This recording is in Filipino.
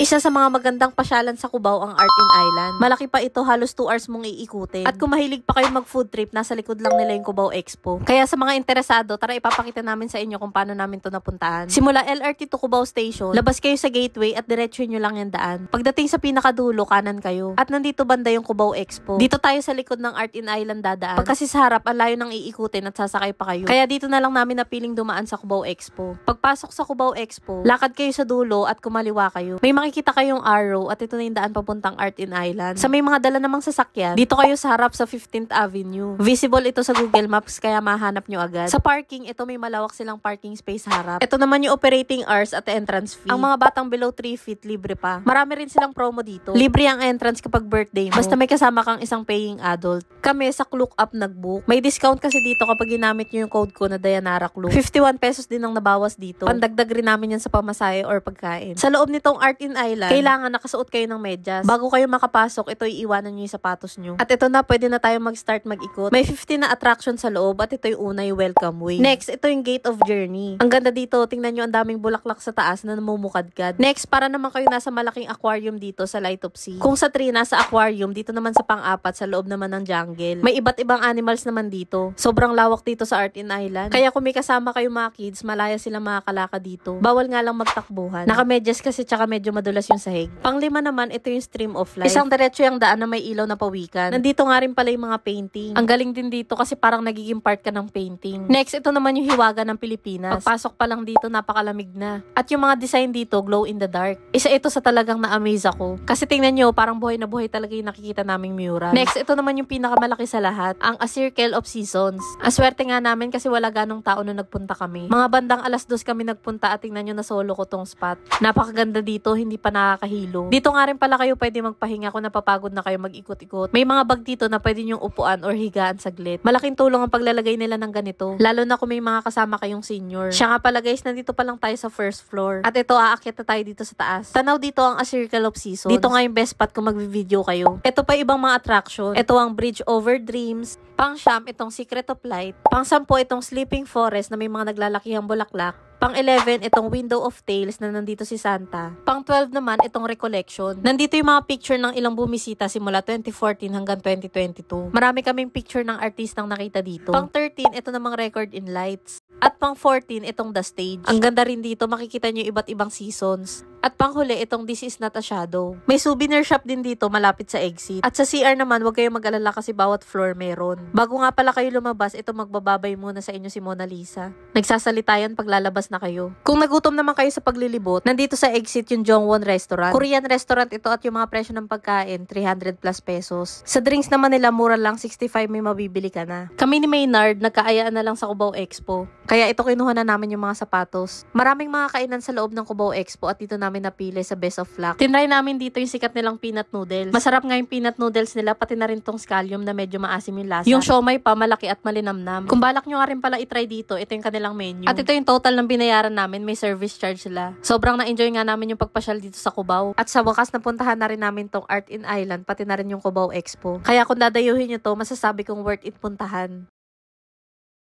Isa sa mga magandang pasyalan sa Cubao ang Art in Island. Malaki pa ito, halos 2 hours mong iikutin. At kung mahilig pa kayo mag-food trip, nasa likod lang nila yung Cubao Expo. Kaya sa mga interesado, tara ipapakita namin sa inyo kung paano namin to napuntahan. Simula LRT to Cubao Station, labas kayo sa gateway at diretso nyo lang yung daan. Pagdating sa pinakadulo, kanan kayo. At nandito banda yung Cubao Expo. Dito tayo sa likod ng Art in Island dadaan. Pag kasi sa harap, ang layo ng iikutin at sasakay pa kayo. Kaya dito na lang namin napiling dumaan sa Cubao Expo. Pagpasok sa Cubao Expo, lakad kayo sa dulo at kumaliwa kayo. May makikita kayong arrow at ito na yung daan papuntang Art in Island. Sa may mga dala namang sasakyan, dito kayo sa harap sa 15th Avenue. Visible ito sa Google Maps kaya mahanap nyo agad. Sa parking, ito may malawak silang parking space sa harap. Ito naman yung operating hours at entrance fee. Ang mga batang below 3 feet, libre pa. Marami rin silang promo dito. Libre ang entrance kapag birthday mo. Basta may kasama kang isang paying adult. Kami sa Klook Up nag-book. May discount kasi dito kapag ginamit nyo yung code ko na Dayanara Klook. 51 pesos din ang nabawas dito. Pandagdag rin namin yan sa pamasahe or pagkain. Sa loob nitong Art in Island, kailangan nakasuot kayo ng medyas. Bago kayo makapasok, ito iiwanan nyo yung sapatos nyo. At ito na, pwede na tayo mag-start mag-ikot. May 15 na attraction sa loob at ito yung una, yung welcome way. Next, ito yung Gate of Journey. Ang ganda dito, tingnan nyo ang daming bulaklak sa taas na namumukadkad. Next, para naman kayo nasa malaking aquarium dito sa Light of Sea. Kung sa 3 nasa aquarium, dito naman sa pang-4 sa loob naman ng jungle. May iba't ibang animals naman dito. Sobrang lawak dito sa Art in Island. Kaya kung may kasama kayo mga kids, malaya silang makakalaka dito. Bawal nga lang magtakbuhan. Nakamedyas kasi tsaka medyo madulas yung sahig. Panglima naman, ito yung Stream of Life. Isang diretso yung daan na may ilaw na pawikan. Nandito nga rin pala yung mga painting. Ang galing din dito kasi parang nagiging part ka ng painting. Next, ito naman yung Hiwaga ng Pilipinas. Pagpasok pa lang dito, napakalamig na. At yung mga design dito, glow in the dark. Isa ito sa talagang na-amaze ako. Kasi tingnan nyo, parang buhay na buhay talaga yung nakikita naming mural. Next, ito naman yung pinakamalaki sa lahat, ang A Circle of Seasons. Aswerte nga namin kasi wala ganong tao na nagpunta kami. Mga bandang 2:00 kami nagpunta at tingnan nyo na solo ko tong spot. Napakaganda dito, hindi pa nakakahilo. Dito nga rin pala kayo pwede magpahinga kung napapagod na kayo mag-ikot-ikot. May mga bag dito na pwede nyong upuan or higaan saglit. Malaking tulong ang paglalagay nila ng ganito. Lalo na kung may mga kasama kayong senior. Siya nga pala guys, nandito pa lang tayo sa first floor. At ito, aakyat na tayo dito sa taas. Tanaw dito ang A Circle of Seasons. Dito nga yung best spot kung mag-video kayo. Ito pa ibang mga attraction. Ito ang Bridge Over Dreams. Pang-9, itong Secret of Light. Pang-10, itong Sleeping Forest na may mga naglalakihang bulaklak. Pang-11, itong Window of Tales na nandito si Santa. Pang-12 naman, itong Recollection. Nandito yung mga picture ng ilang bumisita simula 2014 hanggang 2022. Marami kaming picture ng artistang nakita dito. Pang-13, ito namang Record in Lights. At pang-14, itong The Stage. Ang ganda rin dito, makikita nyo iba't ibang seasons. At panghuli, itong This Is Not a Shadow. May souvenir shop din dito, malapit sa exit. At sa CR naman, huwag kayong mag-alala kasi bawat floor meron. Bago nga pala kayo lumabas, ito magbababay muna sa inyo si Mona Lisa. Nagsasalita yan pag lalabas na kayo. Kung nagutom naman kayo sa paglilibot, nandito sa exit yung Jongwon Restaurant. Korean restaurant ito at yung mga presyo ng pagkain, 300 plus pesos. Sa drinks naman nila, mura lang, 65 may mabibili ka na. Kami ni Maynard, nagkaayaan na lang sa Cubao Expo. Kaya ito kinuha na namin yung mga sapatos. Maraming mga kainan sa loob ng Cubao Expo at dito namin napili sa Best of Luck. Tinry namin dito yung sikat nilang peanut noodles. Masarap nga yung peanut noodles nila, pati na rin tong scallion na medyo maasim yung lasa. Yung siomay pa, malaki at malinamnam. Kung balak nyo nga rin pala itry dito, ito yung kanilang menu. At ito yung total ng binayaran namin, may service charge sila. Sobrang na-enjoy nga namin yung pagpasyal dito sa Cubao. At sa wakas, napuntahan na rin namin tong Art in Island, pati na rin yung Cubao Expo. Kaya kung dadayuhin nyo to, masasabi kong worth it puntahan.